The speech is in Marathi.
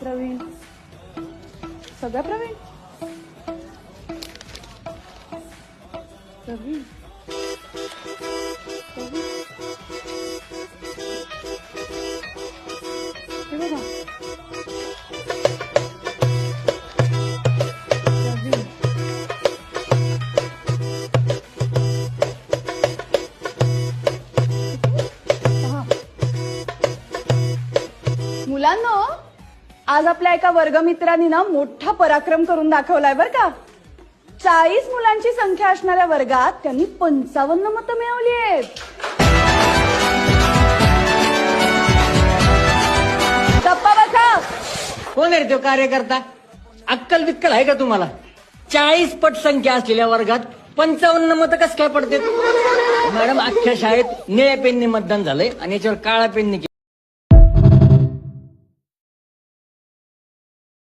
प्रवीण, सगळ्या प्रवीण. प्रवीण प्रवीण. हे बघा. प्रवीण. पहा. मुलांनो, आज आपल्या एका वर्गमित्रांनी ना मोठा पराक्रम करून दाखवलाय बर का. 40 मुलांची संख्या असणाऱ्या वर्गात त्यांनी 55 मतं मिळवली आहेत. गप्पा बसा. कोण आहे तो कार्यकर्ता? अक्कल बिक्कल आहे का तुम्हाला? 40 पट संख्या असलेल्या वर्गात 55 मतं कसं काय पडते? मॅडम, अख्ख्या शाळेत निळ्या पेनने मतदान झालंय आणि याच्यावर काळा पेनने